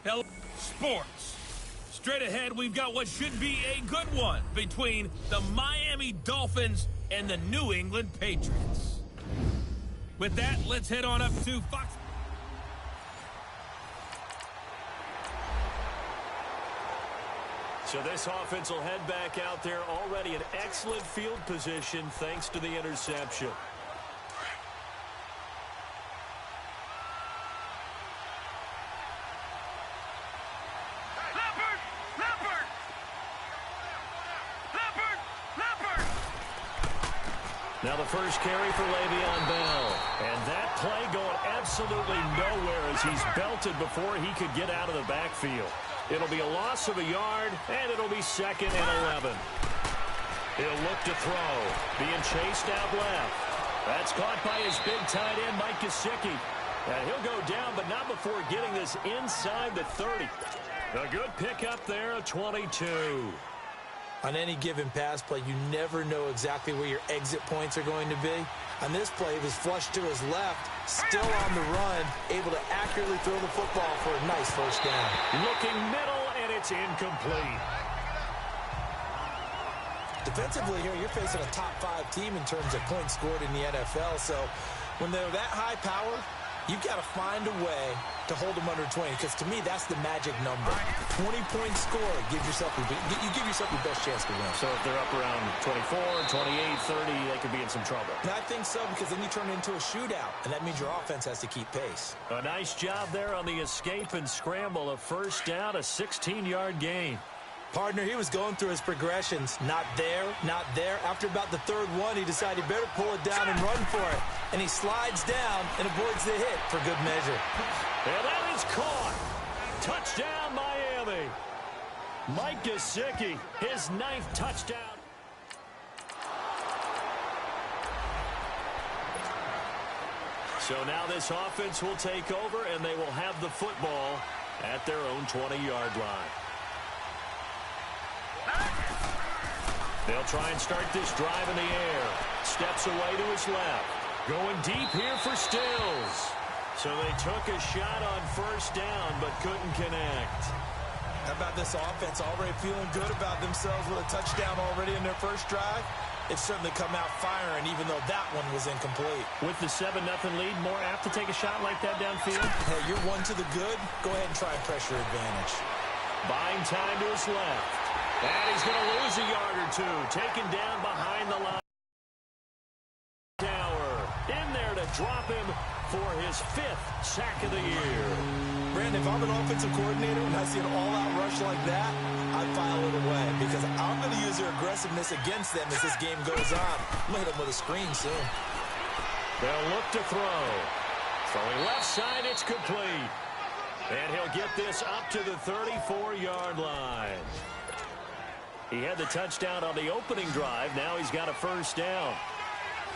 Hello, sports. Straight ahead, we've got what should be a good one between the Miami Dolphins and the New England Patriots. With that, let's head on up to Fox. So this offense will head back out there, already in excellent field position thanks to the interception. Now the first carry for Le'Veon Bell. And that play going absolutely nowhere as he's belted before he could get out of the backfield. It'll be a loss of a yard, and it'll be 2nd and 11. He'll look to throw. Being chased out left. That's caught by his big tight end, Mike Gesicki. And he'll go down, but not before getting this inside the 30. A good pickup there, a 22. On any given pass play, you never know exactly where your exit points are going to be. On this play, he was flushed to his left, still on the run, able to accurately throw the football for a nice first down. Looking middle, and it's incomplete. Defensively here, you're facing a top 5 team in terms of points scored in the NFL, so when they're that high power, you've got to find a way to hold them under 20, because to me, that's the magic number. 20-point score, you give yourself your best chance to win. So if they're up around 24, 28, 30, they could be in some trouble. And I think so, because then you turn it into a shootout, and that means your offense has to keep pace. A nice job there on the escape and scramble. A first down, a 16-yard gain. Partner, he was going through his progressions. Not there, not there. After about the 3rd one, he decided he better pull it down and run for it. And he slides down and avoids the hit for good measure. And that is caught. Touchdown, Miami. Mike Gesicki, his 9th touchdown. So now this offense will take over, and they will have the football at their own 20-yard line. They'll try and start this drive in the air. Steps away to his left. Going deep here for Stills. So they took a shot on first down, but couldn't connect. How about this offense already feeling good about themselves with a touchdown already in their first drive? It's certainly come out firing, even though that one was incomplete. With the 7-0 lead, more apt to take a shot like that downfield? Hey, you're one to the good. Go ahead and try and pressure advantage. Buying time to his left. And he's going to lose a yard or two. Taken down behind the line. Tower in there to drop him for his 5th sack of the year. Brandon, if I'm an offensive coordinator and I see an all-out rush like that, I'd file it away because I'm going to use their aggressiveness against them as this game goes on. I'm going to hit them with a screen soon. They'll look to throw. Throwing left side, it's complete. And he'll get this up to the 34-yard line. He had the touchdown on the opening drive. Now he's got a first down.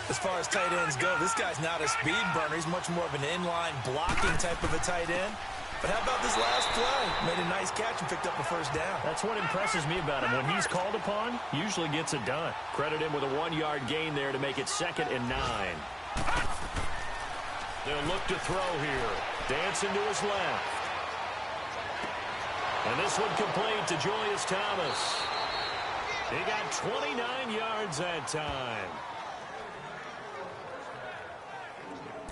As far as tight ends go, this guy's not a speed burner. He's much more of an inline blocking type of a tight end. But how about this last play? Made a nice catch and picked up a first down. That's what impresses me about him. When he's called upon, usually gets it done. Credit him with a 1-yard gain there to make it 2nd and 9. They'll look to throw here. Dancing to his left. And this one complete to Julius Thomas. He got 29 yards that time.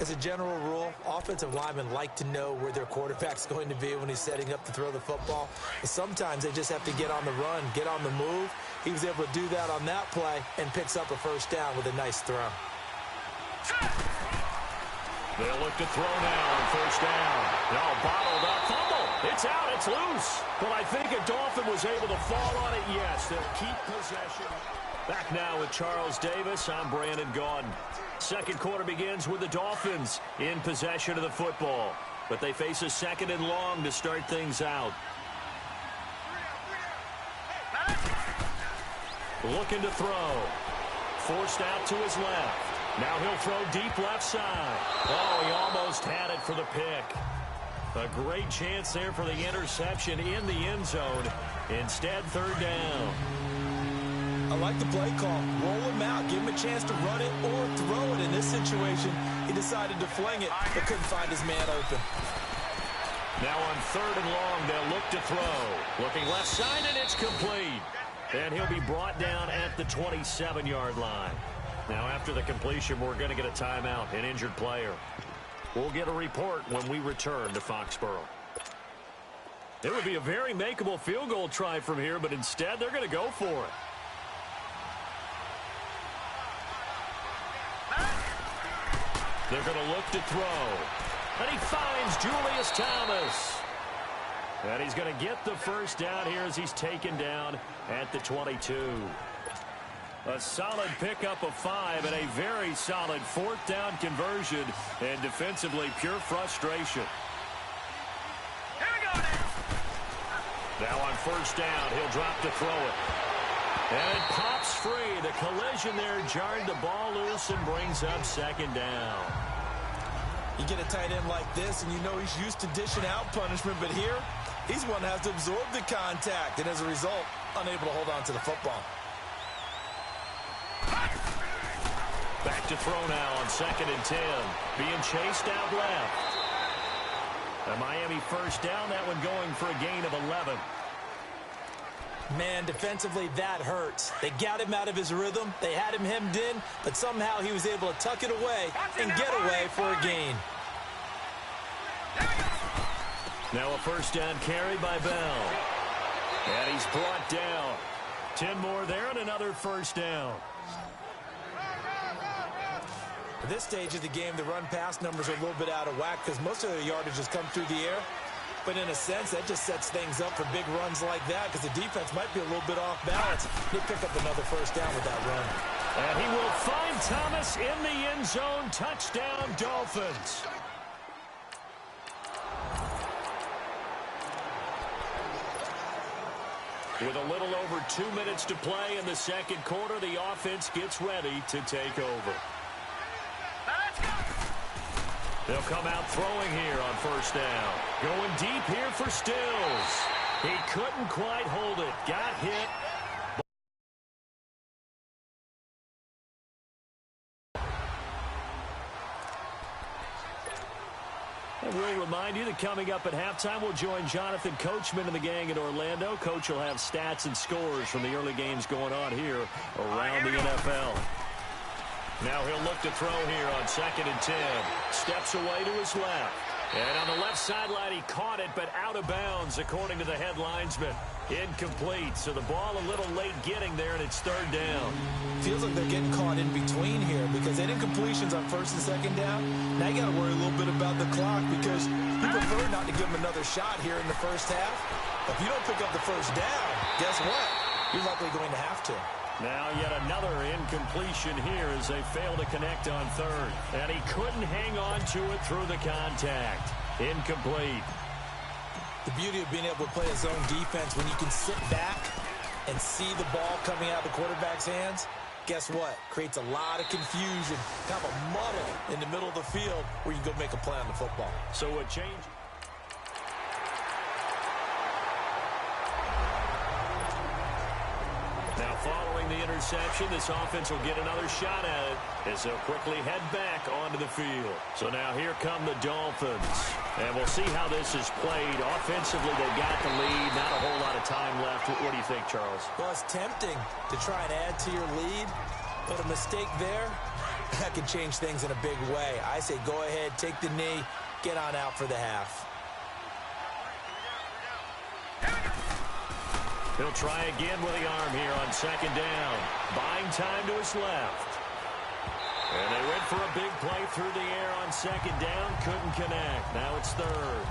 As a general rule, offensive linemen like to know where their quarterback's going to be when he's setting up to throw the football. But sometimes they just have to get on the run, get on the move. He was able to do that on that play and picks up a first down with a nice throw. They'll look to throw now on first down. Now bottled up. Fumble. It's out. It's loose. But I think a Dolphin was able to fall on it. Yes, they'll keep possession. Back now with Charles Davis. I'm Brandon Gaudin. Second quarter begins with the Dolphins in possession of the football. But they face a 2nd and long to start things out. Looking to throw. Forced out to his left. Now he'll throw deep left side. Oh, he almost had it for the pick. A great chance there for the interception in the end zone. Instead, 3rd down. I like the play call. Roll him out. Give him a chance to run it or throw it. In this situation, he decided to fling it, but couldn't find his man open. Now on 3rd and long, they'll look to throw. Looking left side, and it's complete. And he'll be brought down at the 27-yard line. Now after the completion, we're going to get a timeout, an injured player. We'll get a report when we return to Foxborough. It would be a very makeable field goal try from here, but instead they're going to go for it. They're going to look to throw. And he finds Julius Thomas. And he's going to get the first down here as he's taken down at the 22. A solid pickup of 5 and a very solid 4th down conversion. And defensively, pure frustration. Here we go now on 1st down, he'll drop to throw it. And it pops free. The collision there jarred the ball loose and brings up 2nd down. You get a tight end like this, and you know he's used to dishing out punishment, but here, he's one that has to absorb the contact, and as a result, unable to hold on to the football. Back to throw now on 2nd and 10. Being chased out left. A Miami 1st down, that one going for a gain of 11. Man, defensively, that hurts. They got him out of his rhythm. They had him hemmed in, but somehow he was able to tuck it away and get away for a gain. Now a 1st down carry by Bell. And he's brought down. 10 more there and another 1st down. At this stage of the game, the run-pass numbers are a little bit out of whack because most of the yardage has come through the air. But in a sense, that just sets things up for big runs like that because the defense might be a little bit off balance. They pick up another 1st down with that run. And he will find Thomas in the end zone. Touchdown, Dolphins. With a little over 2 minutes to play in the 2nd quarter, the offense gets ready to take over. They'll come out throwing here on 1st down. Going deep here for Stills. He couldn't quite hold it. Got hit. And we'll remind you that coming up at halftime, we'll join Jonathan Coachman and the gang in Orlando. Coach will have stats and scores from the early games going on here around the NFL. Now he'll look to throw here on 2nd and 10. Steps away to his left. And on the left sideline, he caught it, but out of bounds, according to the head linesman. Incomplete, so the ball a little late getting there, and it's 3rd down. Feels like they're getting caught in between here because they did incompletions on 1st and 2nd down. Now you got to worry a little bit about the clock because you prefer not to give them another shot here in the 1st half. If you don't pick up the 1st down, guess what? You're likely going to have to. Now yet another incompletion here as they fail to connect on 3rd. And he couldn't hang on to it through the contact. Incomplete. The beauty of being able to play a zone defense when you can sit back and see the ball coming out of the quarterback's hands, guess what? Creates a lot of confusion, kind of a muddle in the middle of the field where you can go make a play on the football. So a change. Now following the interception, this offense will get another shot at it as they'll quickly head back onto the field. So now here come the Dolphins. And we'll see how this is played. Offensively, they've got the lead. Not a whole lot of time left. What do you think, Charles? Well, it's tempting to try and add to your lead, but a mistake there, that can change things in a big way. I say go ahead, take the knee, get on out for the half. He'll try again with the arm here on 2nd down. Buying time to his left. And they went for a big play through the air on 2nd down. Couldn't connect. Now it's 3rd.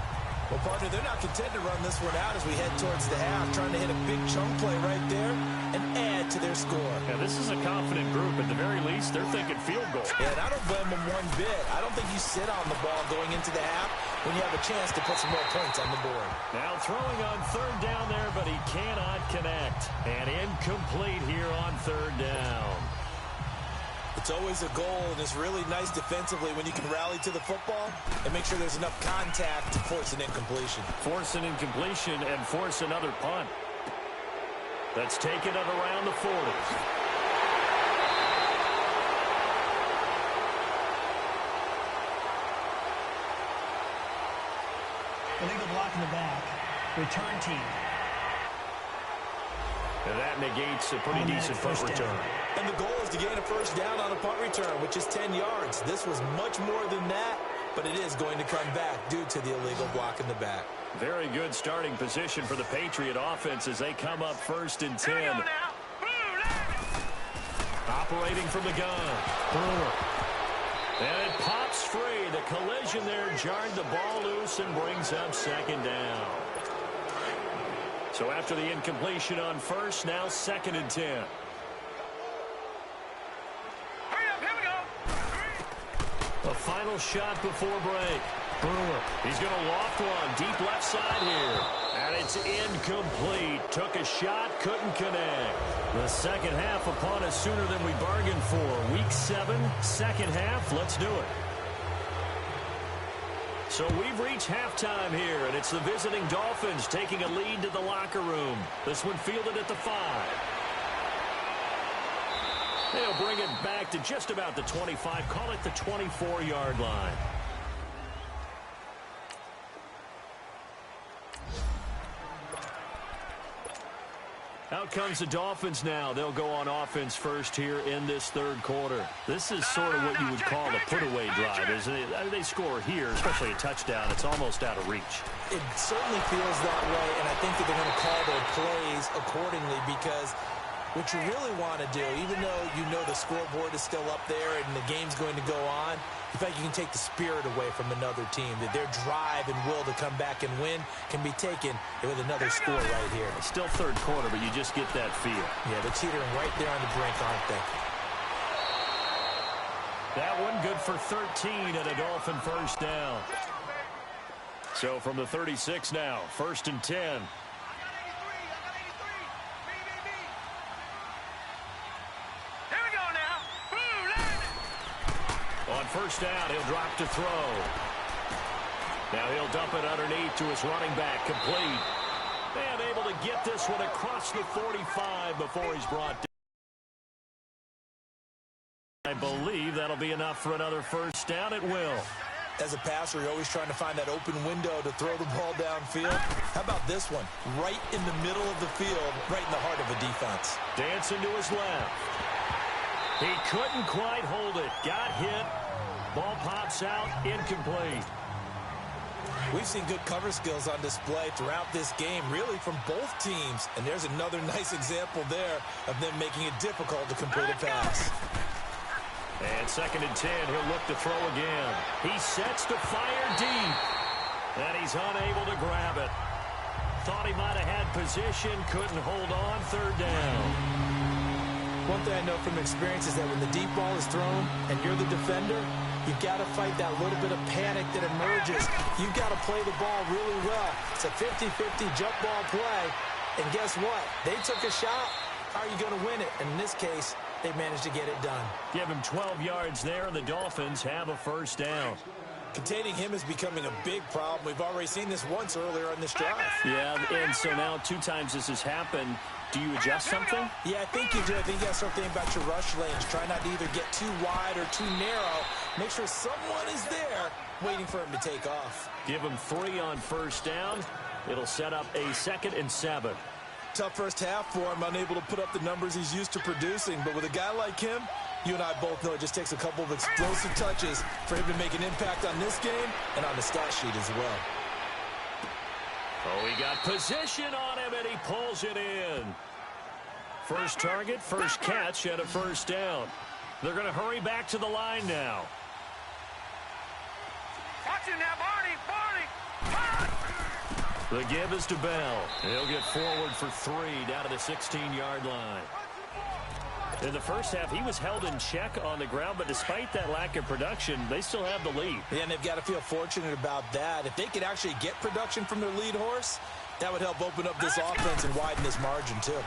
Well, partner, they're not content to run this one out as we head towards the half, trying to hit a big chunk play right there and add to their score. Yeah, this is a confident group. At the very least, they're thinking field goal. Yeah, and I don't blame them one bit. I don't think you sit on the ball going into the half when you have a chance to put some more points on the board. Now throwing on 3rd down there, but he cannot connect. And incomplete here on 3rd down. It's always a goal, and it's really nice defensively when you can rally to the football and make sure there's enough contact to force an incompletion. Force an incompletion and force another punt. That's taken it around the 40. Illegal block. in the back. Return team. And that negates a pretty decent punt return. And the goal is to gain a first down on a punt return, which is 10 yards. This was much more than that, but it is going to come back due to the illegal block in the back. Very good starting position for the Patriot offense as they come up 1st and 10. Operating from the gun. Brewer. And it pops free. The collision there jarred the ball loose and brings up 2nd down. So after the incompletion on 1st, now 2nd and 10. Hurry up, here we go. A final shot before break. Brewer. He's going to loft one deep left side here. And it's incomplete. Took a shot, couldn't connect. The second half upon us sooner than we bargained for. Week 7, second half. Let's do it. So we've reached halftime here, and it's the visiting Dolphins taking a lead to the locker room. This one fielded at the 5. They'll bring it back to just about the 25. Call it the 24-yard line. Out comes the Dolphins now. They'll go on offense first here in this 3rd quarter. This is sort of what you would call a put-away drive, isn't it? They score here, especially a touchdown. It's almost out of reach. It certainly feels that way, and I think that they're going to call their plays accordingly because what you really want to do, even though you know the scoreboard is still up there and the game's going to go on, in fact, you can take the spirit away from another team, that their drive and will to come back and win can be taken with another score right here. It's still 3rd quarter, but you just get that feel. Yeah, they're teetering right there on the brink, aren't they? That one good for 13 and a Dolphin first down. So from the 36 now, 1st and 10. On 1st down, he'll drop to throw. Now he'll dump it underneath to his running back, complete. And able to get this one across the 45 before he's brought down. I believe that'll be enough for another first down. It will. As a passer, you're always trying to find that open window to throw the ball downfield. How about this one? Right in the middle of the field, right in the heart of a defense. Dancing to his left. He couldn't quite hold it. Got hit. Ball pops out. Incomplete. We've seen good cover skills on display throughout this game, really from both teams. And there's another nice example there of them making it difficult to complete a pass. And 2nd and 10, he'll look to throw again. He sets to fire deep. And he's unable to grab it. Thought he might have had position, couldn't hold on. 3rd down. One thing I know from experience is that when the deep ball is thrown and you're the defender, you've got to fight that little bit of panic that emerges. You've got to play the ball really well. It's a 50-50 jump ball play. And guess what? They took a shot. How are you going to win it? And in this case, they managed to get it done. Give him 12 yards there, and the Dolphins have a first down. Containing him is becoming a big problem. We've already seen this once earlier on this drive. Yeah, and so now 2 times this has happened. Do you adjust something? Yeah, I think you do. I think you got something about your rush lanes. Try not to either get too wide or too narrow. Make sure someone is there waiting for him to take off. Give him 3 on first down. It'll set up a 2nd and 7. Tough first half for him, unable to put up the numbers he's used to producing. But with a guy like him, you and I both know it just takes a couple of explosive touches for him to make an impact on this game and on the stat sheet as well. Oh, he got position on him, and he pulls it in. First target, first catch, and a first down. They're going to hurry back to the line now. Watch him now, Barney! The give is to Bell. He'll get forward for 3 down to the 16-yard line. In the first half, he was held in check on the ground, but despite that lack of production, they still have the lead. Yeah, and they've got to feel fortunate about that. If they could actually get production from their lead horse, that would help open up this offense and widen this margin, too.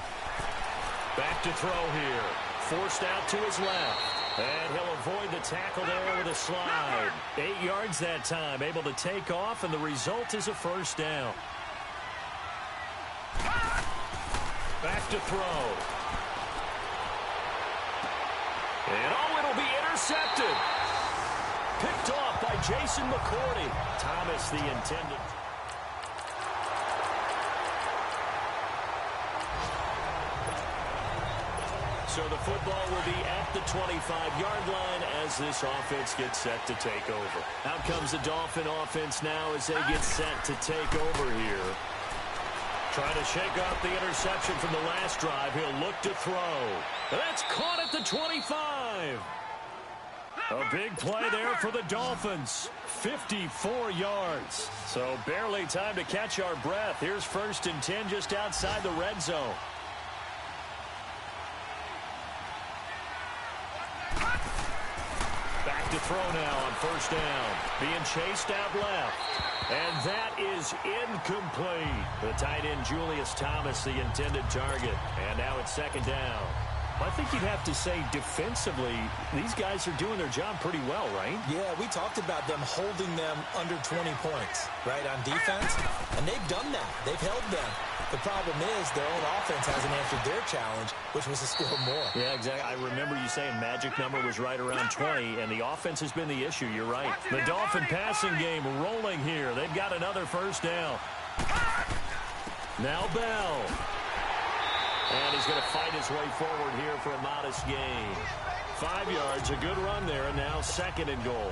Back to throw here. Forced out to his left. And he'll avoid the tackle there with a slide. 8 yards that time, able to take off, and the result is a first down. Back to throw. And oh, it'll be intercepted. Picked off by Jason McCourty. Thomas, the intended. So the football will be at the 25-yard line as this offense gets set to take over. Out comes the Dolphin offense now as they get set to take over here. Trying to shake off the interception from the last drive. He'll look to throw. That's caught at the 25. A big play there for the Dolphins. 54 yards. So barely time to catch our breath. Here's 1st and 10 just outside the red zone. Back to throw now on 1st down. Being chased out left. And that is incomplete. The tight end Julius Thomas, the intended target. And now it's 2nd down. I think you'd have to say defensively, these guys are doing their job pretty well, right? Yeah, we talked about them holding them under 20 points, right, on defense. And they've done that. They've held them. The problem is their own offense hasn't answered their challenge, which was to score more. Yeah, exactly. I remember you saying magic number was right around 20, and the offense has been the issue. You're right. The Dolphin passing game rolling here. They've got another 1st down. Now Bell. And he's going to fight his way forward here for a modest gain. 5 yards, a good run there, and now 2nd and goal.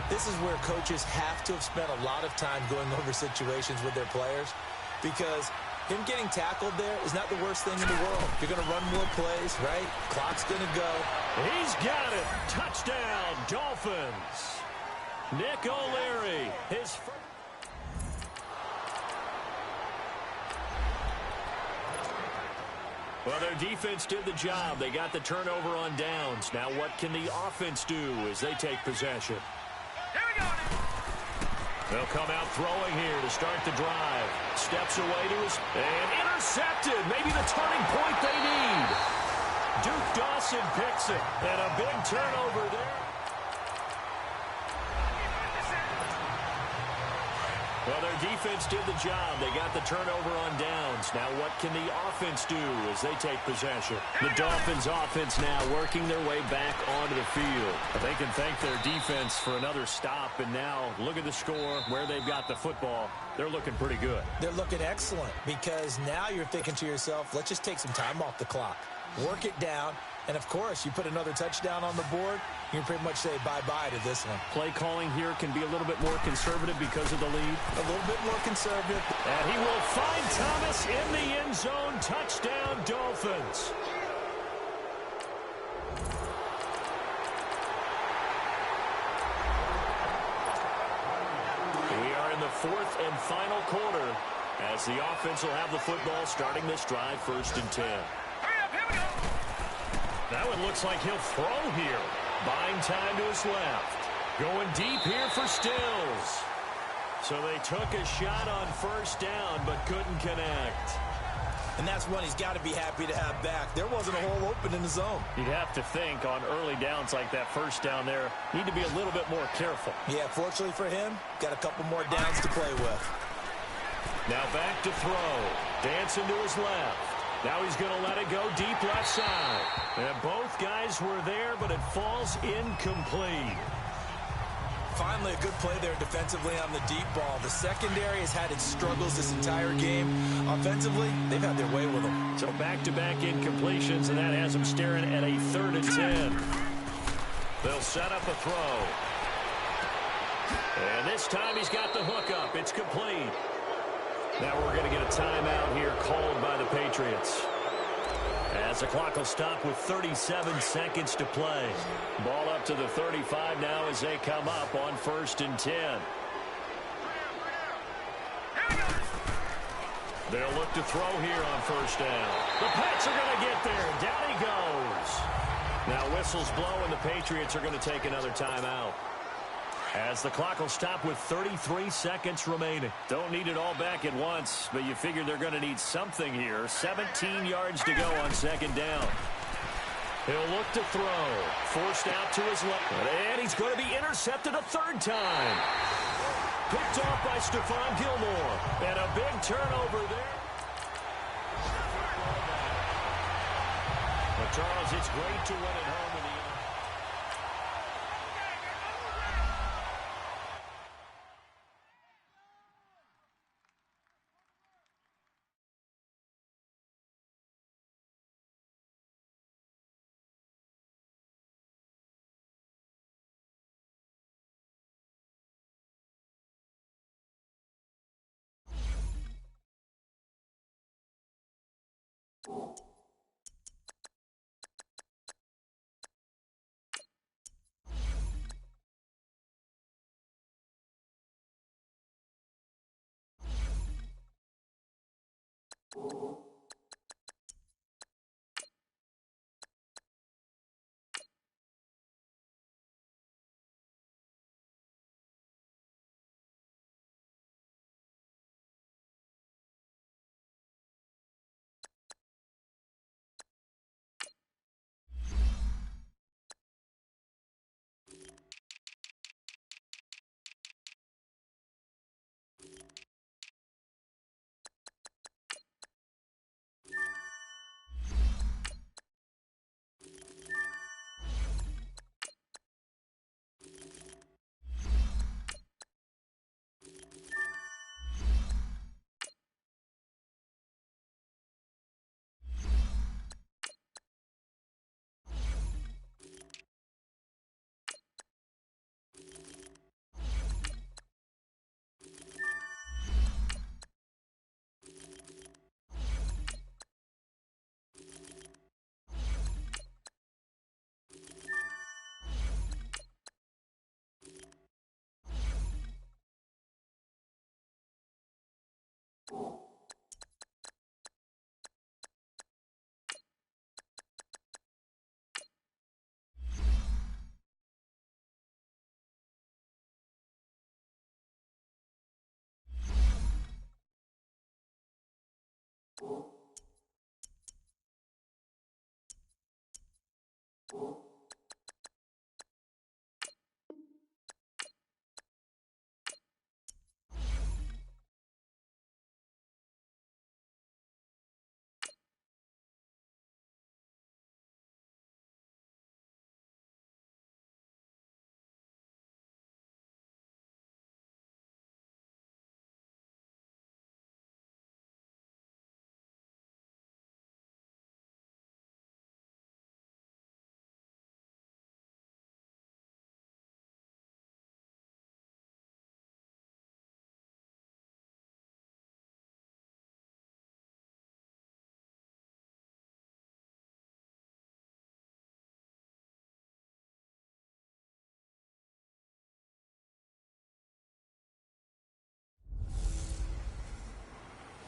This is where coaches have to have spent a lot of time going over situations with their players, because him getting tackled there is not the worst thing in the world. You're going to run more plays, right? Clock's going to go. He's got it. Touchdown, Dolphins. Nick O'Leary, his first. Well, their defense did the job. They got the turnover on downs. Now what can the offense do as they take possession? They'll come out throwing here to start the drive. Steps away to his... And intercepted. Maybe the turning point they need. Duke Dawson picks it. And a big turnover there. Well, their defense did the job. They got the turnover on downs. Now what can the offense do as they take possession? The Dolphins offense now working their way back onto the field. They can thank their defense for another stop. And now look at the score, where they've got the football. They're looking pretty good. They're looking excellent, because now you're thinking to yourself, let's just take some time off the clock. Work it down. And, of course, you put another touchdown on the board, you can pretty much say bye-bye to this one. Play calling here can be a little bit more conservative because of the lead. A little bit more conservative. And he will find Thomas in the end zone. Touchdown, Dolphins. We are in the 4th and final quarter as the offense will have the football starting this drive 1st and 10. That one looks like he'll throw here. Buying time to his left. Going deep here for Stills. So they took a shot on 1st down but couldn't connect. And that's one he's got to be happy to have back. There wasn't a hole open in the zone. You'd have to think on early downs like that 1st down there, need to be a little bit more careful. Yeah, fortunately for him, got a couple more downs to play with. Now back to throw. Dancing to his left. Now he's going to let it go deep left side. And both guys were there, but it falls incomplete. Finally, a good play there defensively on the deep ball. The secondary has had its struggles this entire game. Offensively, they've had their way with them. So back-to-back incompletions, and that has them staring at a 3rd and 10. They'll set up a throw. And this time he's got the hook up. It's complete. Now we're going to get a timeout here called by the Patriots. As the clock will stop with 37 seconds to play. Ball up to the 35 now as they come up on 1st and 10. They'll look to throw here on 1st down. The Pats are going to get there. Down he goes. Now whistles blow and the Patriots are going to take another timeout. As the clock will stop with 33 seconds remaining. Don't need it all back at once, but you figure they're going to need something here. 17 yards to go on 2nd down. He'll look to throw. Forced out to his left. And he's going to be intercepted a 3rd time. Picked off by Stephon Gilmore. And a big turnover there. Well, Charles, it's great to win at home in the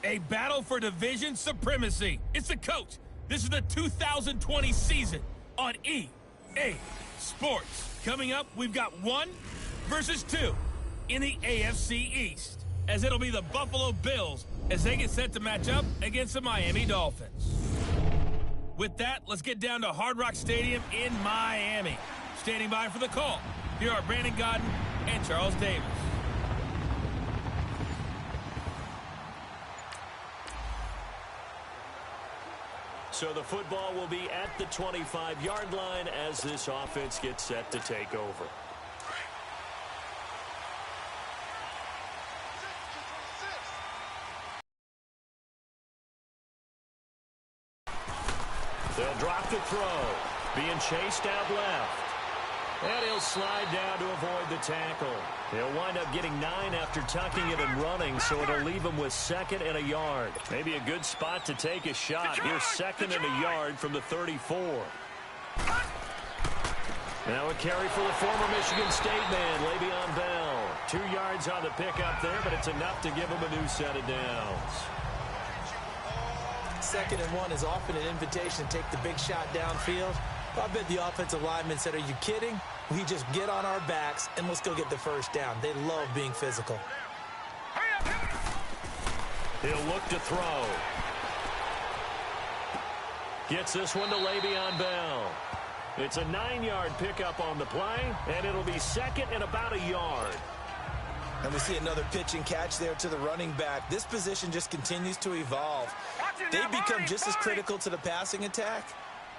A battle for division supremacy. It's the coach. This is the 2020 season on EA Sports. Coming up, we've got 1 versus 2 in the AFC East, as it'll be the Buffalo Bills as they get set to match up against the Miami Dolphins. With that, let's get down to Hard Rock Stadium in Miami. Standing by for the call, here are Brandon Godden and Charles Davis. So the football will be at the 25-yard line as this offense gets set to take over. They'll drop the throw. Being chased out left. And he'll slide down to avoid the tackle. He'll wind up getting 9 after tucking it and running, so it'll leave him with 2nd and a yard. Maybe a good spot to take a shot. Here's 2nd and a yard from the 34. Now a carry for the former Michigan State man, Le'Veon Bell. 2 yards on the pickup there, but it's enough to give him a new set of downs. 2nd and 1 is often an invitation to take the big shot downfield. I bet the offensive lineman said, "Are you kidding? We just get on our backs and let's go get the first down." They love being physical. He'll look to throw. Gets this one to Le'Veon Bell. It's a 9-yard pickup on the play, and it'll be 2nd and about a yard. And we see another pitch and catch there to the running back. This position just continues to evolve. They become just as critical to the passing attack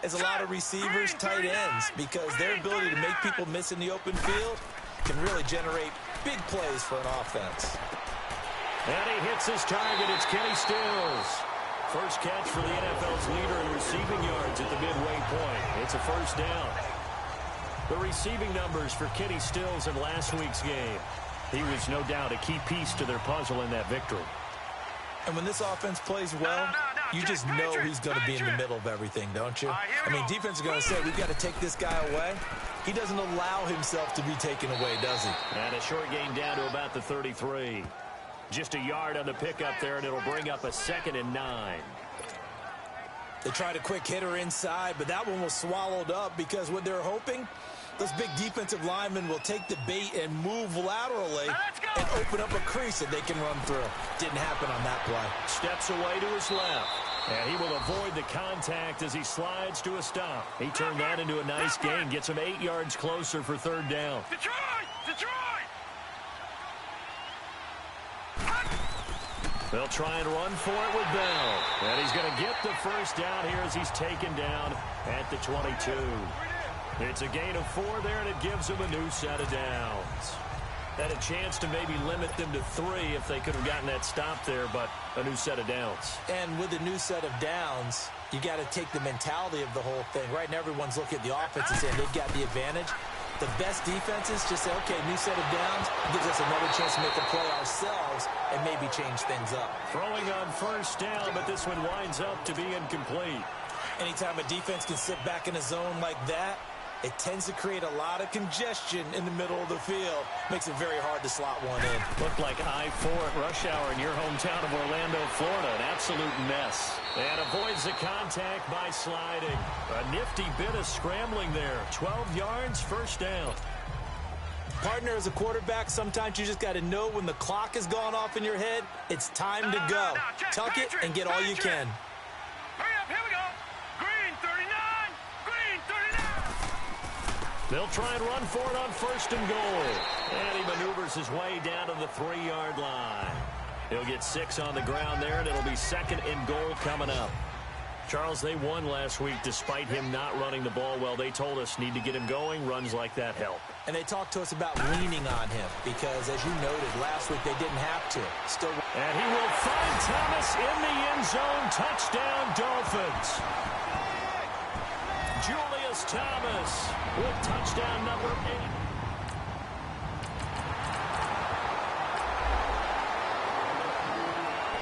as a lot of receivers, tight ends, because their ability to make people miss in the open field can really generate big plays for an offense. And he hits his target. It's Kenny Stills. First catch for the NFL's leader in receiving yards at the midway point. It's a first down. The receiving numbers for Kenny Stills in last week's game. He was no doubt a key piece to their puzzle in that victory. And when this offense plays well, you just know he's going to be in the middle of everything, don't you? I mean, defense is going to say, we've got to take this guy away. He doesn't allow himself to be taken away, does he? And a short gain down to about the 33. Just a yard on the pickup there, and it'll bring up a 2nd and 9. They tried a quick hitter inside, but that one was swallowed up because what they're hoping, those big defensive linemen will take the bait and move laterally and open up a crease that they can run through. Didn't happen on that play. Steps away to his left. And he will avoid the contact as he slides to a stop. He turned that into a nice gain. Gets him 8 yards closer for 3rd down. Detroit! They'll try and run for it with Bell. And he's going to get the first down here as he's taken down at the 22. It's a gain of 4 there, and it gives him a new set of downs. Had a chance to maybe limit them to 3 if they could have gotten that stop there, but a new set of downs. And with a new set of downs, you got to take the mentality of the whole thing. Right now, everyone's looking at the offense and saying they've got the advantage. The best defenses just say, okay, new set of downs gives us another chance to make a play ourselves and maybe change things up. Throwing on 1st down, but this one winds up to be incomplete. Anytime a defense can sit back in a zone like that, it tends to create a lot of congestion in the middle of the field. Makes it very hard to slot one in. Looked like I-4 at rush hour in your hometown of Orlando, Florida. An absolute mess. And avoids the contact by sliding. A nifty bit of scrambling there. 12 yards, 1st down. Partner, as a quarterback, sometimes you just got to know when the clock has gone off in your head, it's time to go. Tuck it and get all you can. Hurry up, here we go. Green 39. They'll try and run for it on 1st and goal. And he maneuvers his way down to the 3-yard line. He'll get 6 on the ground there, and it'll be 2nd and goal coming up. Charles, they won last week despite him not running the ball well. They told us need to get him going. Runs like that help. And they talked to us about leaning on him because, as you noted, last week they didn't have to. Still. And he will find Thomas in the end zone. Touchdown, Dolphins. Julius Thomas with touchdown number 8.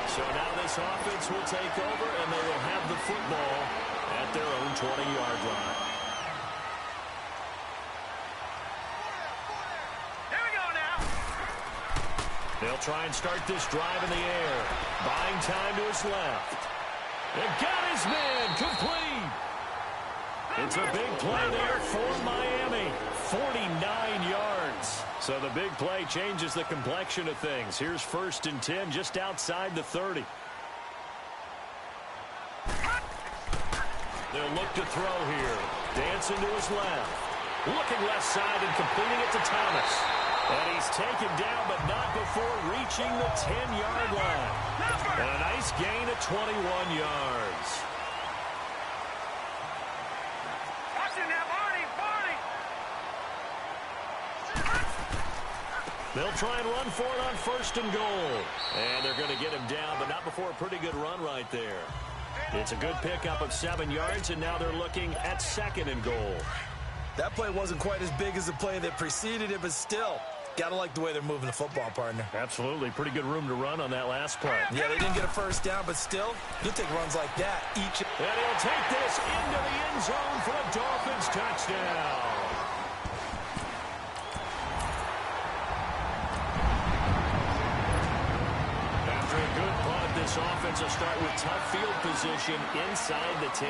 So now this offense will take over, and they will have the football at their own 20-yard line. Here we go now. They'll try and start this drive in the air. Buying time to his left. And got his man complete. It's a big play there for Miami. 49 yards. So the big play changes the complexion of things. Here's 1st and 10 just outside the 30. They'll look to throw here. Dancing to his left. Looking left side and completing it to Thomas. And he's taken down, but not before reaching the 10-yard line. And a nice gain of 21 yards. They'll try and run for it on 1st and goal. And they're going to get him down, but not before a pretty good run right there. It's a good pickup of 7 yards, and now they're looking at 2nd and goal. That play wasn't quite as big as the play that preceded it, but still, got to like the way they're moving the football, partner. Absolutely. Pretty good room to run on that last play. Yeah, they didn't get a 1st down, but still, you'll take runs like that each. And he'll take this into the end zone for a Dolphins touchdown. After a good punt, this offense will start with tough field position inside the 10.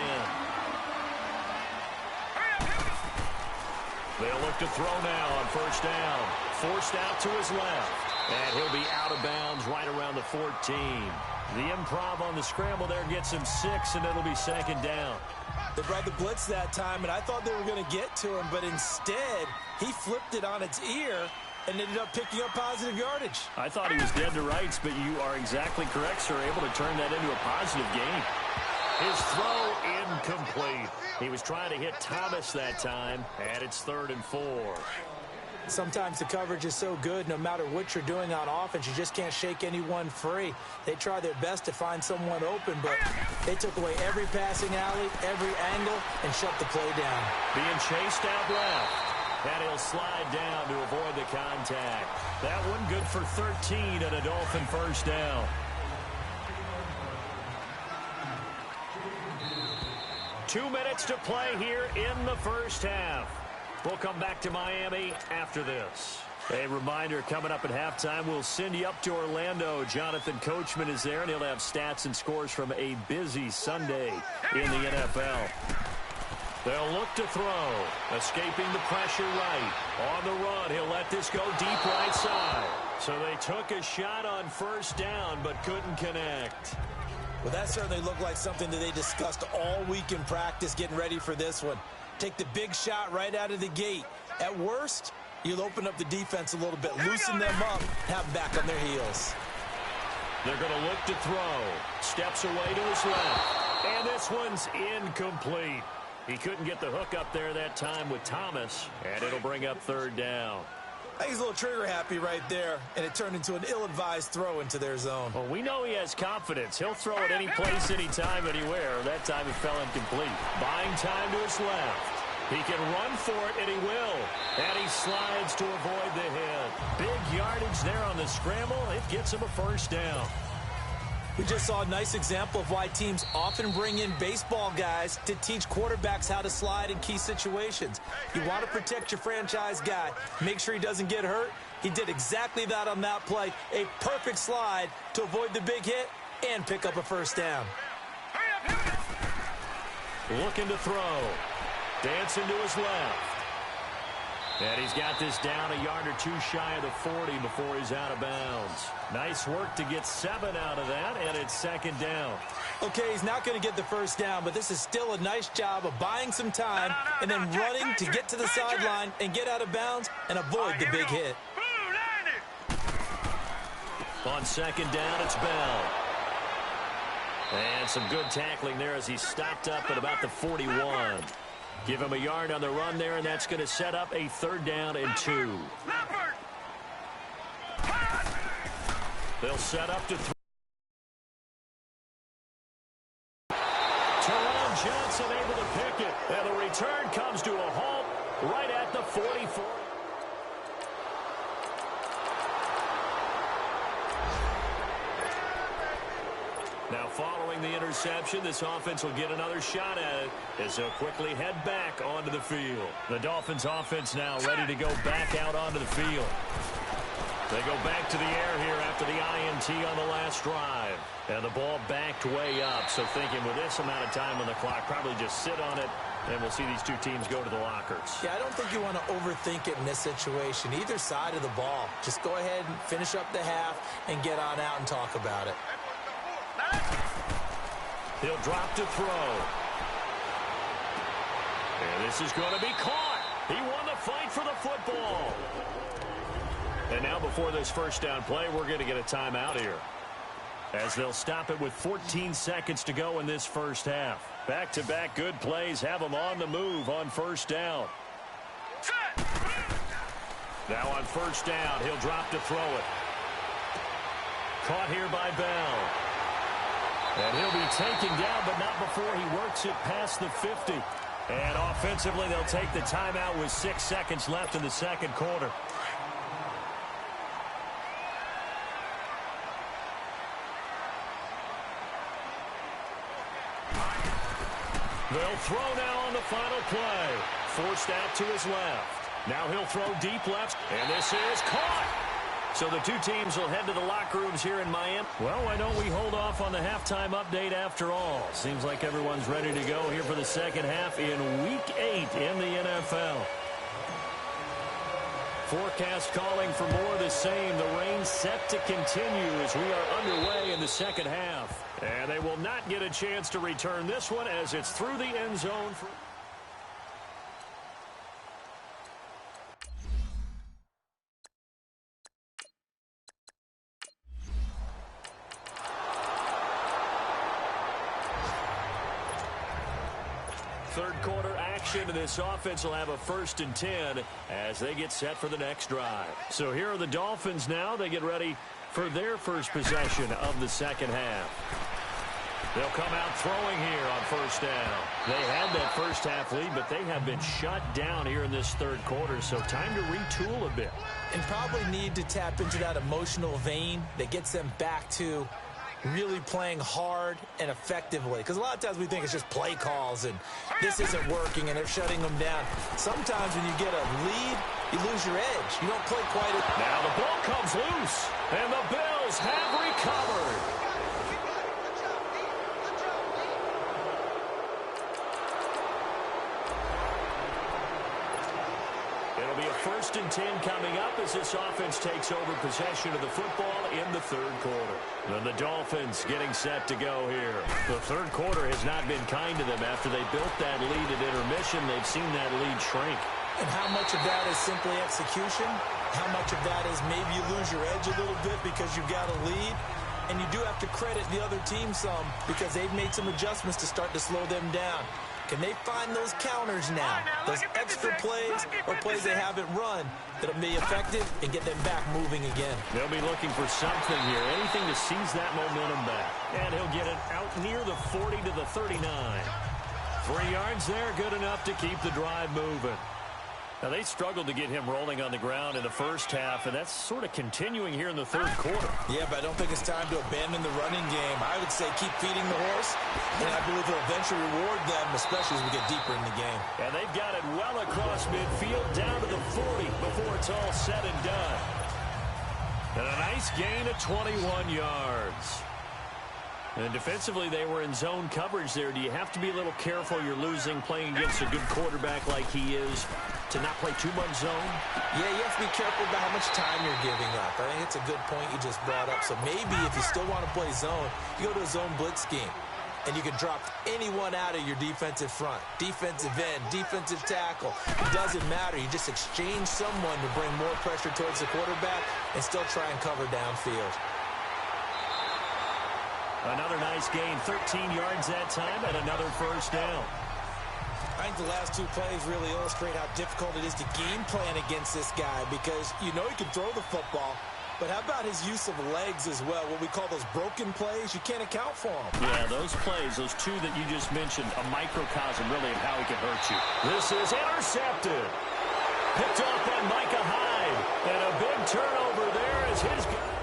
They'll look to throw now on 1st down. Forced out to his left. And he'll be out of bounds right around the 14. The improv on the scramble there gets him 6, and it'll be 2nd down. They brought the blitz that time, and I thought they were going to get to him, but instead, he flipped it on its ear and ended up picking up positive yardage. I thought he was dead to rights, but you are exactly correct, sir. Able to turn that into a positive gain. His throw incomplete. He was trying to hit Thomas that time, and it's 3rd and 4. Sometimes the coverage is so good, no matter what you're doing on offense, you just can't shake anyone free. They try their best to find someone open, but they took away every passing alley, every angle, and shut the play down. Being chased out left. And he'll slide down to avoid the contact. That one good for 13 and a Dolphin 1st down. 2 minutes to play here in the first half. We'll come back to Miami after this. A reminder, coming up at halftime, we'll send you up to Orlando. Jonathan Coachman is there, and he'll have stats and scores from a busy Sunday in the NFL. They'll look to throw. Escaping the pressure right. On the run, he'll let this go deep right side. So they took a shot on first down, but couldn't connect. Well, that certainly looked like something that they discussed all week in practice getting ready for this one. Take the big shot right out of the gate. At worst, you'll open up the defense a little bit, loosen them up, have them back on their heels. They're going to look to throw. Steps away to his left. And this one's incomplete. He couldn't get the hook up there that time with Thomas, and it'll bring up third down. I think he's a little trigger happy right there, and it turned into an ill-advised throw into their zone. Well, we know he has confidence. He'll throw it any place, anytime, anywhere. That time it fell incomplete. Buying time to his left. He can run for it, and he will. And he slides to avoid the hit. Big yardage there on the scramble. It gets him a first down. We just saw a nice example of why teams often bring in baseball guys to teach quarterbacks how to slide in key situations. You want to protect your franchise guy. Make sure he doesn't get hurt. He did exactly that on that play. A perfect slide to avoid the big hit and pick up a first down. Looking to throw. Dancing to his left. And he's got this down a yard or two shy of the 40 before he's out of bounds. Nice work to get 7 out of that, and it's second down. Okay, he's not going to get the first down, but this is still a nice job of buying some time and then running to get to the sideline and get out of bounds and avoid the big hit. On second down, it's Bell. And some good tackling there as he stopped up at about the 41. Give him a yard on the run there, and that's going to set up a third down and 2. They'll set up to 3. Teron Johnson able to pick it, and the return comes to a halt right at the 44. Now, following the interception, this offense will get another shot at it as they'll quickly head back onto the field. The Dolphins offense now ready to go back out onto the field. They go back to the air here after the INT on the last drive. And the ball backed way up, so thinking with this amount of time on the clock, probably just sit on it, and we'll see these two teams go to the lockers. Yeah, I don't think you want to overthink it in this situation. Either side of the ball. Just go ahead and finish up the half and get on out and talk about it. He'll drop to throw. And this is going to be caught. He won the fight for the football. And now before this first down play, we're going to get a timeout here, as they'll stop it with 14 seconds to go in this first half. Back-to-back good plays have them on the move on first down. Now on first down, he'll drop to throw it. Caught here by Bell. And he'll be taken down, but not before he works it past the 50. And offensively, they'll take the timeout with 6 seconds left in the second quarter. They'll throw now on the final play. Forced out to his left. Now he'll throw deep left, and this is caught. So the two teams will head to the locker rooms here in Miami. Well, why don't we hold off on the halftime update after all? Seems like everyone's ready to go here for the second half in Week 8 in the NFL. Forecast calling for more of the same. The rain set to continue as we are underway in the second half. And they will not get a chance to return this one as it's through the end zone. Third quarter action, and this offense will have a 1st and 10 as they get set for the next drive. So here are the Dolphins now. They get ready for their first possession of the second half. They'll come out throwing here on first down. They had that first half lead, but they have been shut down here in this third quarter, so time to retool a bit. And probably need to tap into that emotional vein that gets them back to really playing hard and effectively. Because a lot of times we think it's just play calls and this isn't working and they're shutting them down. Sometimes when you get a lead, you lose your edge. You don't play quite as... Now the ball comes loose, and the Bills have recovered. It'll be a 1st and 10 coming up as this offense takes over possession of the football in the 3rd quarter. And the Dolphins getting set to go here. The 3rd quarter has not been kind to them. After they built that lead at intermission, they've seen that lead shrink. And how much of that is simply execution? How much of that is maybe you lose your edge a little bit because you've got a lead? And you do have to credit the other team some because they've made some adjustments to start to slow them down. Can they find those counters now, those extra plays or plays they haven't run that'll be effective and get them back moving again? They'll be looking for something here, anything to seize that momentum back. And he'll get it out near the 40 to the 39. 3 yards there, good enough to keep the drive moving. Now, they struggled to get him rolling on the ground in the first half, and that's sort of continuing here in the 3rd quarter. Yeah, but I don't think it's time to abandon the running game. I would say keep feeding the horse, and I believe it'll eventually reward them, especially as we get deeper in the game. And they've got it well across midfield down to the 40 before it's all said and done. And a nice gain of 21 yards. And defensively, they were in zone coverage there. Do you have to be a little careful? You're losing playing against a good quarterback like he is to not play too much zone? Yeah, you have to be careful about how much time you're giving up. I think it's a good point you just brought up. So maybe if you still want to play zone, you go to a zone blitz scheme. And you can drop anyone out of your defensive front, defensive end, defensive tackle. It doesn't matter. You just exchange someone to bring more pressure towards the quarterback and still try and cover downfield. Another nice gain, 13 yards that time, and another 1st down. I think the last 2 plays really illustrate how difficult it is to game plan against this guy because you know he can throw the football, but how about his use of legs as well? What we call those broken plays, you can't account for them. Yeah, those plays, those 2 that you just mentioned, a microcosm really of how he can hurt you. This is intercepted. Picked off by Micah Hyde, and a big turnover there as his guy.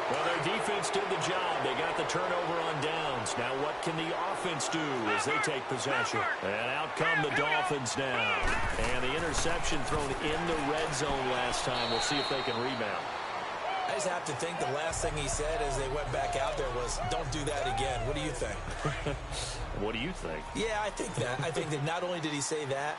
Well, their defense did the job. They got the turnover on downs. Now what can the offense do as they take possession? And out come the Dolphins now. And the interception thrown in the red zone last time. We'll see if they can rebound. I just have to think the last thing he said as they went back out there was, don't do that again. What do you think? What do you think? Yeah, I think that. I think that not only did he say that,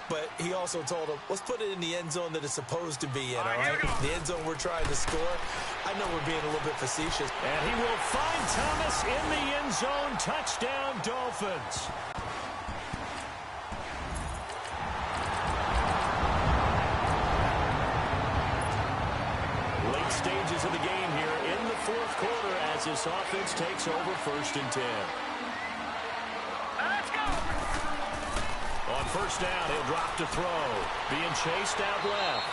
but he also told him, let's put it in the end zone that it's supposed to be in, all right? The end zone we're trying to score. I know we're being a little bit facetious. And he will find Thomas in the end zone. Touchdown, Dolphins. Late stages of the game here in the 4th quarter as this offense takes over 1st and 10. On 1st down, he'll drop to throw. Being chased out left.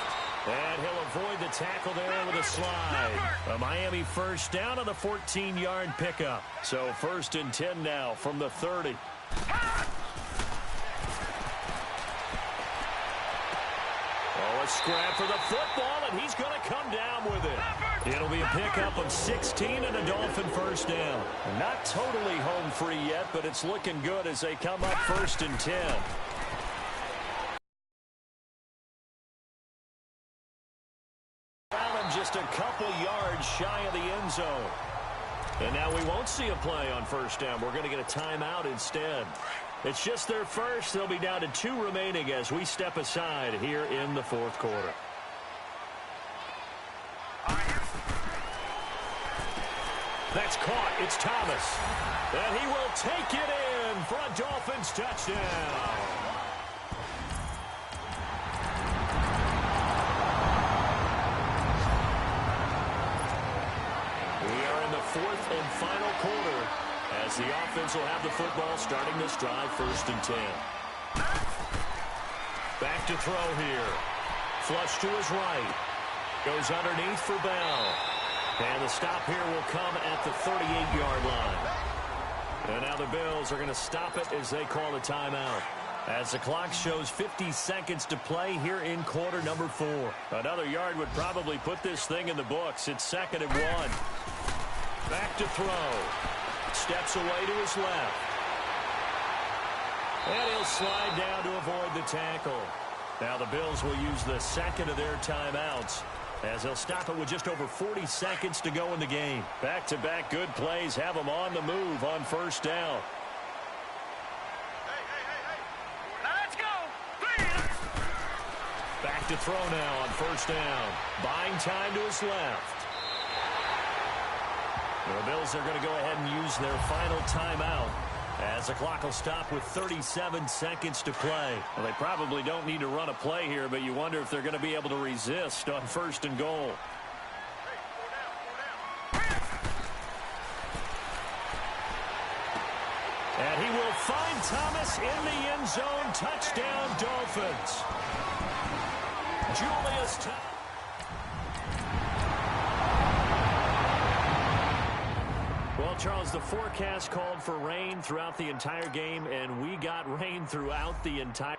And he'll avoid the tackle there with a slide. A Miami 1st down on the 14-yard pickup. So 1st and 10 now from the 30. Oh, a scrap for the football, and he's going to come down with it. It'll be a pickup of 16 and a Dolphin 1st down. Not totally home free yet, but it's looking good as they come up 1st and 10. Just a couple yards shy of the end zone. And now we won't see a play on 1st down. We're going to get a timeout instead. It's just their first. They'll be down to 2 remaining as we step aside here in the 4th quarter. That's caught. It's Thomas. And he will take it in for a Dolphins touchdown. Fourth and final quarter as the offense will have the football starting this drive 1st and 10. Back to throw here. Flush to his right. Goes underneath for Bell. And the stop here will come at the 38-yard line. And now the Bills are going to stop it as they call a timeout. As the clock shows 50 seconds to play here in quarter number 4. Another yard would probably put this thing in the books. It's 2nd and 1. Back to throw. Steps away to his left. And he'll slide down to avoid the tackle. Now the Bills will use the second of their timeouts as they'll stop it with just over 40 seconds to go in the game. Back-to-back good plays have them on the move on first down. Let's go. Back to throw now on first down. Buying time to his left. The Bills are going to go ahead and use their final timeout as the clock will stop with 37 seconds to play. Well, they probably don't need to run a play here, but you wonder if they're going to be able to resist on 1st and goal. And he will find Thomas in the end zone. Touchdown, Dolphins. Julius Thomas. Well, Charles, the forecast called for rain throughout the entire game, and we got rain throughout the entire...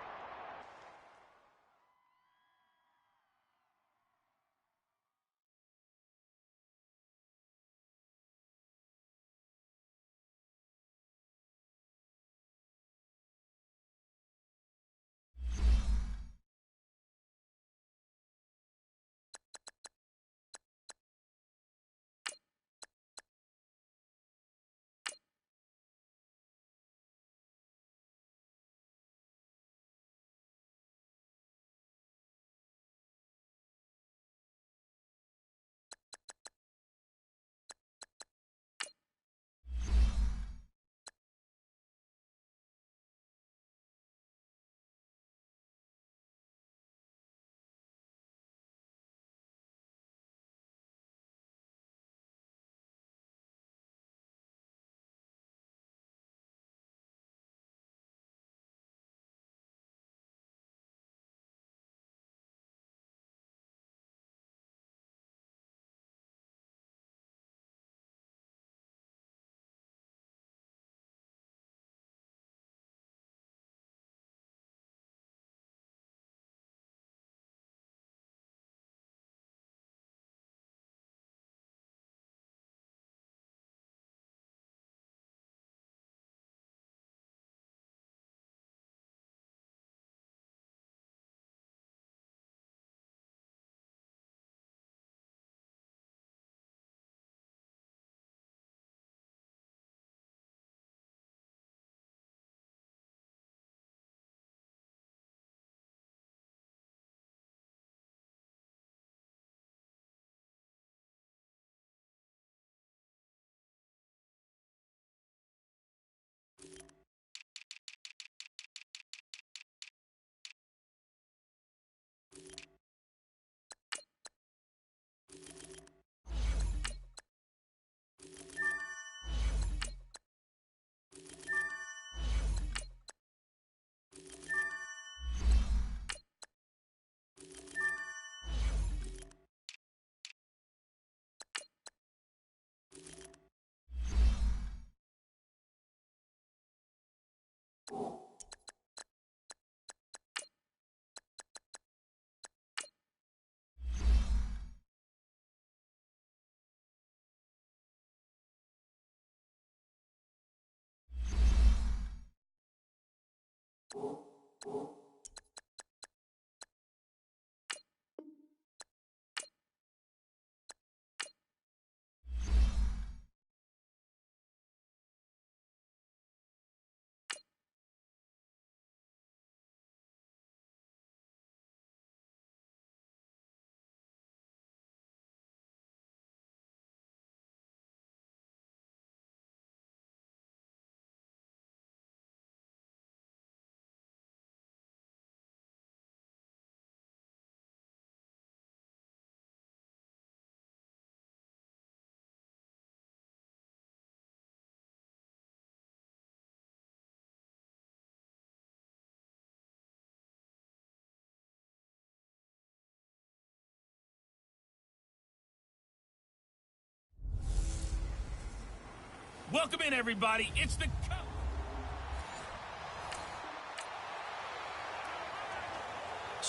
Welcome in, everybody. It's the...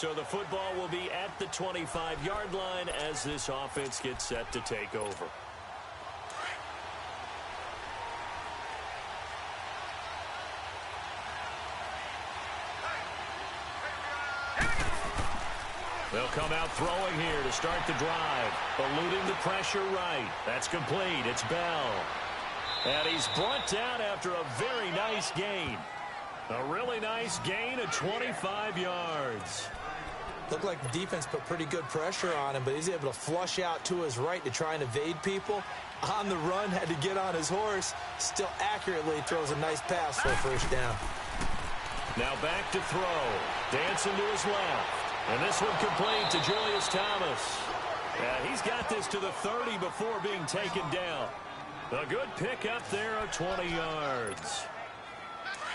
So the football will be at the 25-yard line as this offense gets set to take over. They'll come out throwing here to start the drive. Eluding the pressure right. That's complete. It's Bell. And he's brought down after a very nice gain. A really nice gain of 25 yards. Looked like the defense put pretty good pressure on him, but he's able to flush out to his right to try and evade people. On the run, had to get on his horse. Still accurately throws a nice pass for a first down. Now back to throw. Dancing to his left. And this one complete to Julius Thomas. He's got this to the 30 before being taken down. A good pickup there of 20 yards.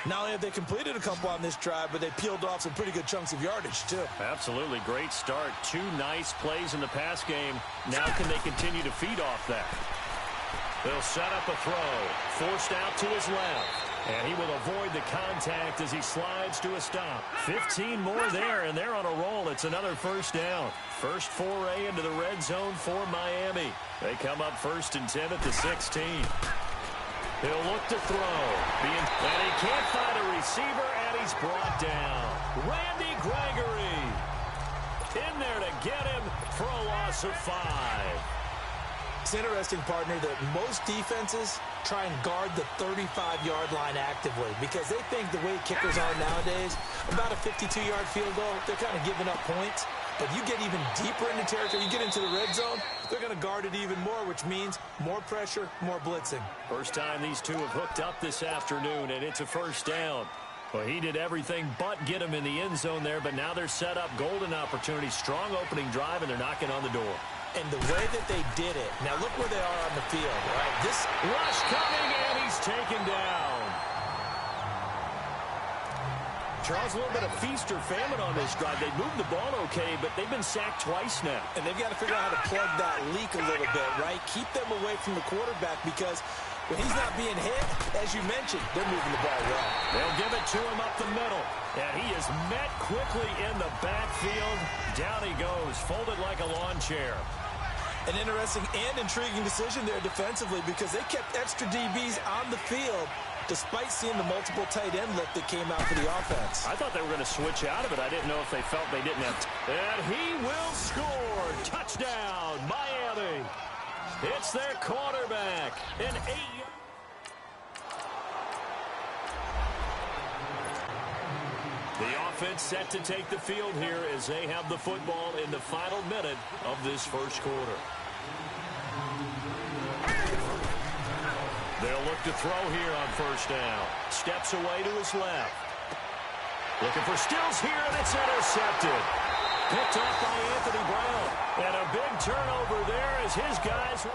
Not only have they completed a couple on this drive, but they peeled off some pretty good chunks of yardage, too. Absolutely. Great start. 2 nice plays in the pass game. Now can they continue to feed off that? They'll set up a throw. Forced out to his left. And he will avoid the contact as he slides to a stop. 15 more there, and they're on a roll. It's another first down. First foray into the red zone for Miami. They come up 1st and 10 at the 16. He'll look to throw. And he can't find a receiver, and he's brought down. Randy Gregory in there to get him for a loss of 5. It's interesting, partner, that most defenses try and guard the 35-yard line actively because they think the way kickers are nowadays, about a 52-yard field goal, they're kind of giving up points. But you get even deeper into territory, you get into the red zone, they're going to guard it even more, which means more pressure, more blitzing. First time these two have hooked up this afternoon, and it's a first down. Well, he did everything but get him in the end zone there, but now they're set up. Golden opportunity, strong opening drive, and they're knocking on the door. And the way that they did it, now look where they are on the field, right? This rush coming, and he's taken down. Charles, a little bit of feast or famine on this drive. They moved the ball okay, but they've been sacked twice now. And they've got to figure out how to plug that leak a little bit, right? Keep them away from the quarterback because when he's not being hit, as you mentioned, they're moving the ball well. They'll give it to him up the middle. And he is met quickly in the backfield. Down he goes, folded like a lawn chair. An interesting and intriguing decision there defensively because they kept extra DBs on the field despite seeing the multiple tight end look that came out for the offense. I thought they were going to switch out of it. I didn't know if they felt they didn't have and he will score. Touchdown, Miami. It's their quarterback. An 8-yard. The offense set to take the field here as they have the football in the final minute of this first quarter. They'll look to throw here on first down. Steps away to his left. Looking for Stills here, and it's intercepted. Picked off by Anthony Brown. And a big turnover there as his guys...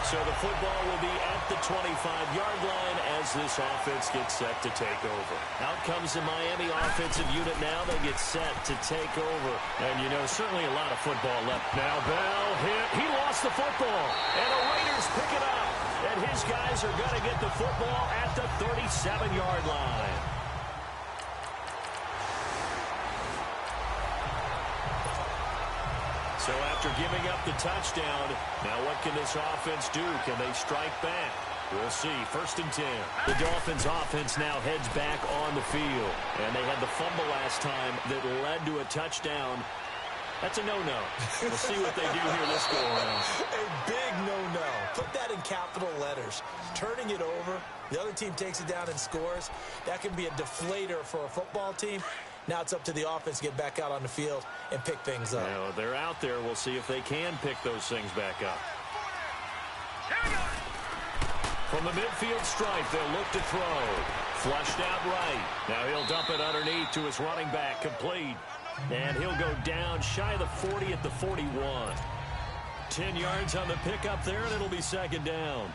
So the football will be at the 25-yard line as this offense gets set to take over. Out comes the Miami offensive unit now. They get set to take over. And, you know, certainly a lot of football left. Now Bell hit. He lost the football. And the Raiders pick it up. And his guys are going to get the football at the 37-yard line. So after giving up the touchdown, now what can this offense do? Can they strike back? We'll see. 1st and 10. The Dolphins offense now heads back on the field. And they had the fumble last time that led to a touchdown. That's a no-no. We'll see what they do here this go-around. A big no-no. Put that in capital letters. Turning it over, the other team takes it down and scores. That can be a deflator for a football team. Now it's up to the offense to get back out on the field and pick things up. Now, they're out there. We'll see if they can pick those things back up. From the midfield stripe, they'll look to throw. Flushed out right. Now he'll dump it underneath to his running back. Complete. And he'll go down shy of the 40 at the 41. 10 yards on the pickup there, and it'll be 2nd down.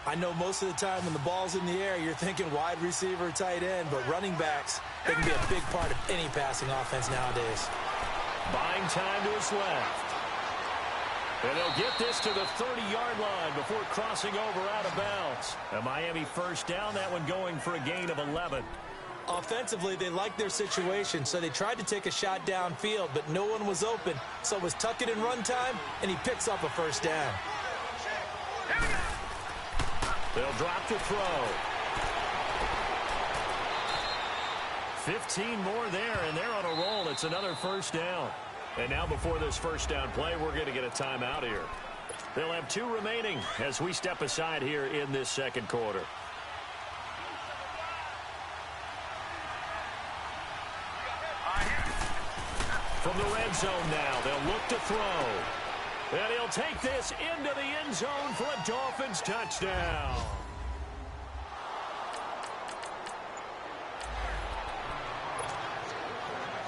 I know most of the time when the ball's in the air, you're thinking wide receiver, tight end, but running backs, they can be a big part of any passing offense nowadays. Buying time to his left. And they'll get this to the 30-yard line before crossing over out of bounds. A Miami first down, that one going for a gain of 11. Offensively, they liked their situation, so they tried to take a shot downfield, but no one was open. So it was tuck it in run time, and he picks up a first down. They'll drop the throw. 15 more there, and they're on a roll. It's another first down. And now before this first down play, we're going to get a timeout here. They'll have 2 remaining as we step aside here in this second quarter. From the red zone now, they'll look to throw. And he'll take this into the end zone for a Dolphins touchdown.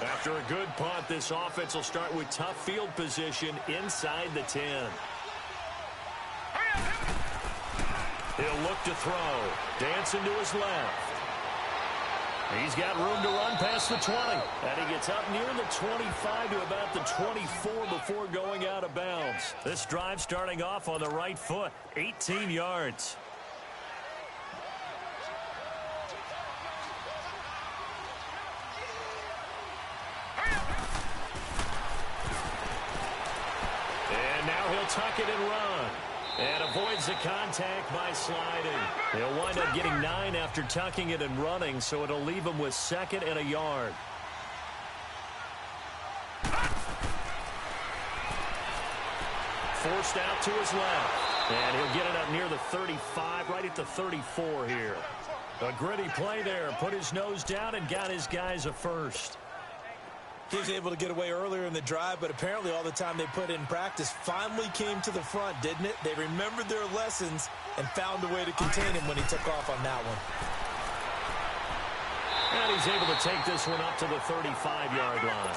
After a good punt, this offense will start with tough field position inside the 10. He'll look to throw. Dancing to his left. He's got room to run past the 20. And he gets up near the 25 to about the 24 before going out of bounds. This drive starting off on the right foot. 18 yards. And now he'll tuck it and run. And avoids the contact by sliding. He'll wind up getting 9 after tucking it and running, so it'll leave him with 2nd and a yard. Forced out to his left. And he'll get it up near the 35, right at the 34 here. A gritty play there. Put his nose down and got his guys a first. He was able to get away earlier in the drive, but apparently all the time they put in practice finally came to the front, didn't it? They remembered their lessons and found a way to contain him when he took off on that one. And he's able to take this one up to the 35-yard line.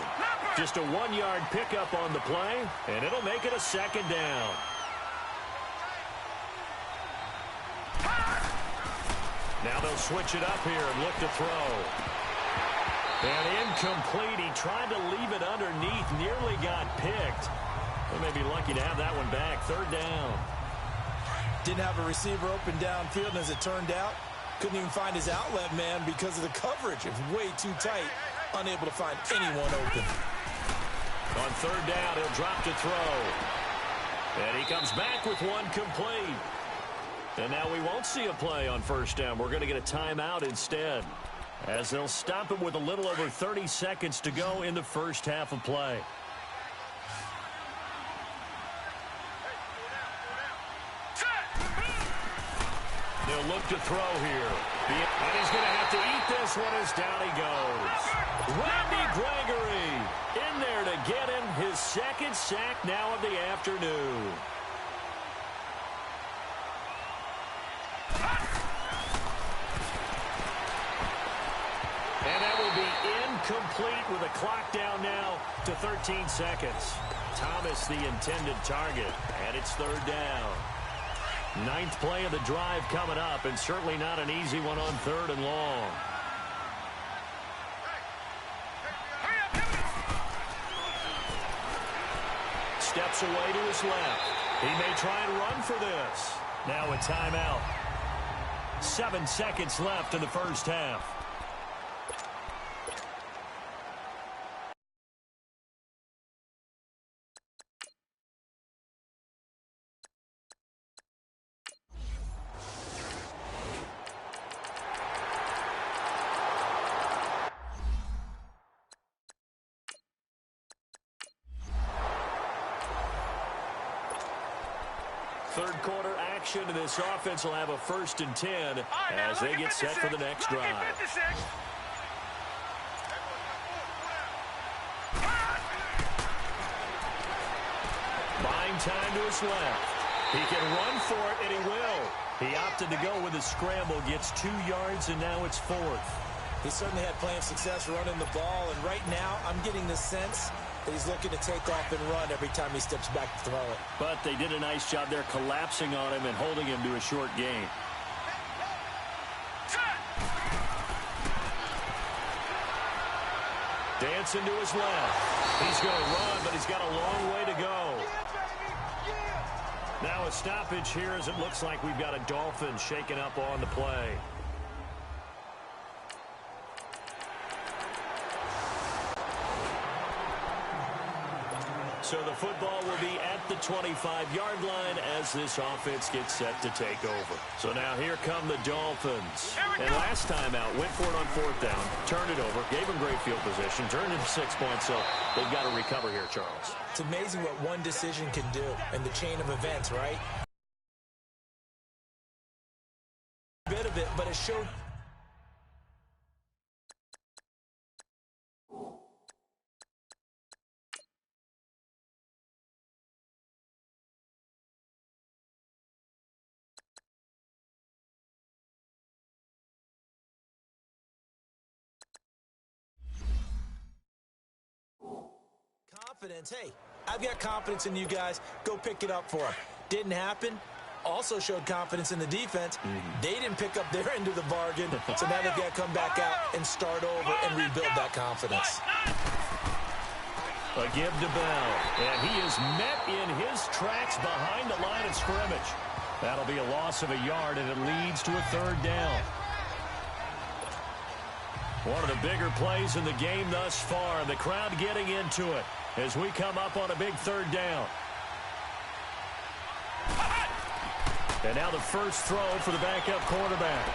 Just a 1-yard pickup on the play, and it'll make it a 2nd down. Now they'll switch it up here and look to throw. And incomplete. He tried to leave it underneath. Nearly got picked. They may be lucky to have that one back. 3rd down. Didn't have a receiver open downfield, and as it turned out, couldn't even find his outlet man because of the coverage. It was way too tight. Unable to find anyone open. On 3rd down, he'll drop to throw. And he comes back with one complete. And now we won't see a play on 1st down. We're going to get a timeout instead, as they'll stop it with a little over 30 seconds to go in the first half of play. They'll look to throw here. And he's going to have to eat this one as down he goes. Randy Gregory in there to get him his 2nd sack now of the afternoon. And that will be incomplete with a clock down now to 13 seconds. Thomas the intended target, and it's 3rd down. 9th play of the drive coming up, and certainly not an easy one on 3rd and long. Steps away to his left. He may try and run for this. Now a timeout. 7 seconds left in the first half. Third quarter action, and this offense will have a 1st and 10 as they get set for the next drive. Buying time to his left. He can run for it, and he will. He opted to go with a scramble, gets 2 yards, and now it's 4th. He certainly had plenty of success running the ball, and right now I'm getting the sense that he's looking to take off and run every time he steps back to throw it. But they did a nice job there collapsing on him and holding him to a short gain. Dancing to his left. He's going to run, but he's got a long way to go. Now a stoppage here as it looks like we've got a Dolphin shaken up on the play. So the football will be at the 25-yard line as this offense gets set to take over. So now here come the Dolphins. And last time out, went for it on 4th down, turned it over, gave them great field position, turned it to 6 points, so they've got to recover here, Charles. It's amazing what one decision can do in the chain of events, right? A bit of it, but it showed... confidence. Hey, I've got confidence in you guys. Go pick it up for them. Didn't happen. Also showed confidence in the defense. They didn't pick up their end of the bargain, so now they've got to come back out and start over and rebuild that confidence. A give to Bell, and he is met in his tracks behind the line of scrimmage. That'll be a loss of a yard, and it leads to a 3rd down. One of the bigger plays in the game thus far, and the crowd getting into it as we come up on a big 3rd down. And now the first throw for the backup quarterback.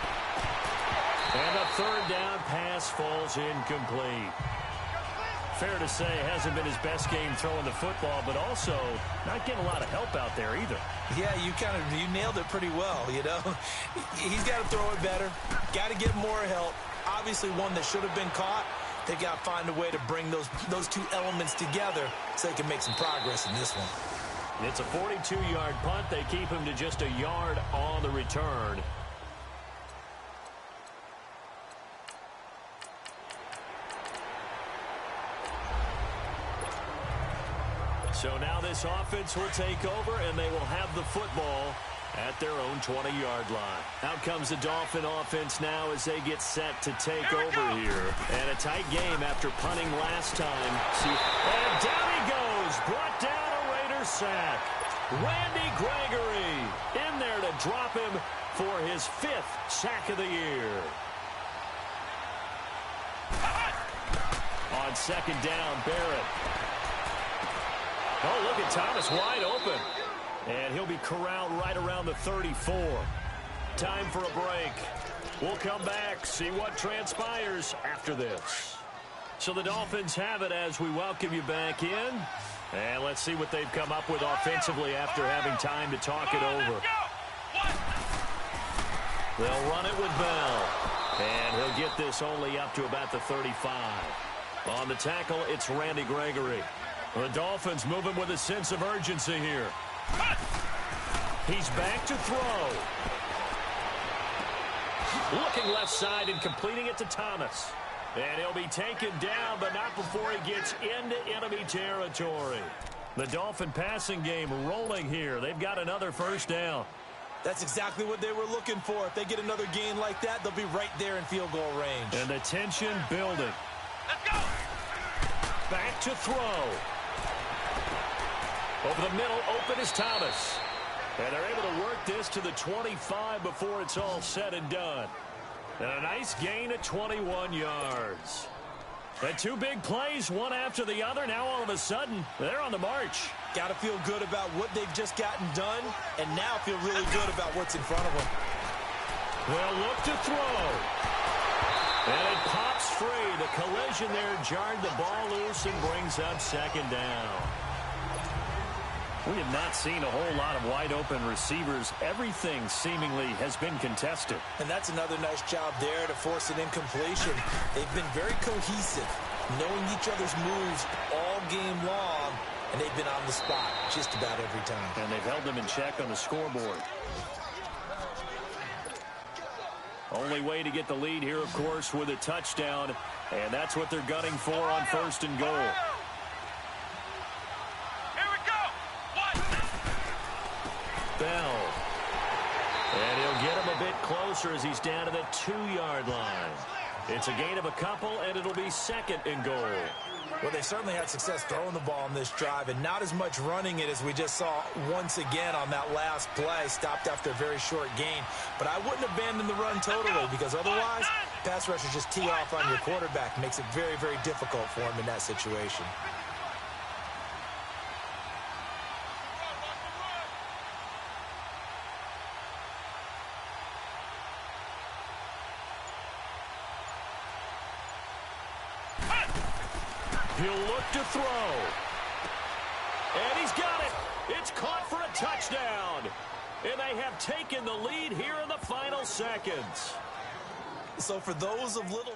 And the 3rd down pass falls incomplete. Fair to say, hasn't been his best game throwing the football, but also not getting a lot of help out there either. Yeah, you nailed it pretty well, you know. He's got to throw it better, got to get more help. Obviously one that should have been caught. They've got to find a way to bring those two elements together so they can make some progress in this one. It's a 42-yard punt. They keep him to just a yard on the return. So now this offense will take over, and they will have the football at their own 20-yard line. Out comes the Dolphin offense now as they get set to take over here. And a tight game after punting last time. And down he goes. Brought down a Raider sack. Randy Gregory in there to drop him for his 5th sack of the year. On 2nd down, Barrett. Oh, look at Thomas wide open. And he'll be corralled right around the 34. Time for a break. We'll come back, see what transpires after this. So the Dolphins have it as we welcome you back in. And let's see what they've come up with offensively after having time to talk it over. They'll run it with Bell. And he'll get this only up to about the 35. On the tackle, it's Randy Gregory. The Dolphins moving with a sense of urgency here. He's back to throw. Looking left side and completing it to Thomas. And he'll be taken down, but not before he gets into enemy territory. The Dolphin passing game rolling here. They've got another 1st down. That's exactly what they were looking for. If they get another gain like that, they'll be right there in field goal range. And the tension building. Let's go. Back to throw. Over the middle, open is Thomas. And they're able to work this to the 25 before it's all said and done. And a nice gain of 21 yards. And 2 big plays, one after the other. Now all of a sudden, they're on the march. Got to feel good about what they've just gotten done, and now feel really good about what's in front of them. They'll look to throw. And it pops free. The collision there jarred the ball loose and brings up 2nd down. We have not seen a whole lot of wide-open receivers. Everything seemingly has been contested. And that's another nice job there to force an incompletion. They've been very cohesive, knowing each other's moves all game long, and they've been on the spot just about every time. And they've held them in check on the scoreboard. Only way to get the lead here, of course, with a touchdown, and that's what they're gunning for on 1st and goal. Bell. And he'll get him a bit closer as he's down to the 2-yard line. It's a gain of a couple, and it'll be 2nd and goal. Well, they certainly had success throwing the ball on this drive and not as much running it as we just saw once again on that last play. Stopped after a very short gain. But I wouldn't abandon the run totally because otherwise, pass rushers just tee off on your quarterback. Makes it very, very difficult for him in that situation. He'll look to throw. And he's got it. It's caught for a touchdown. And they have taken the lead here in the final seconds. So for those of little...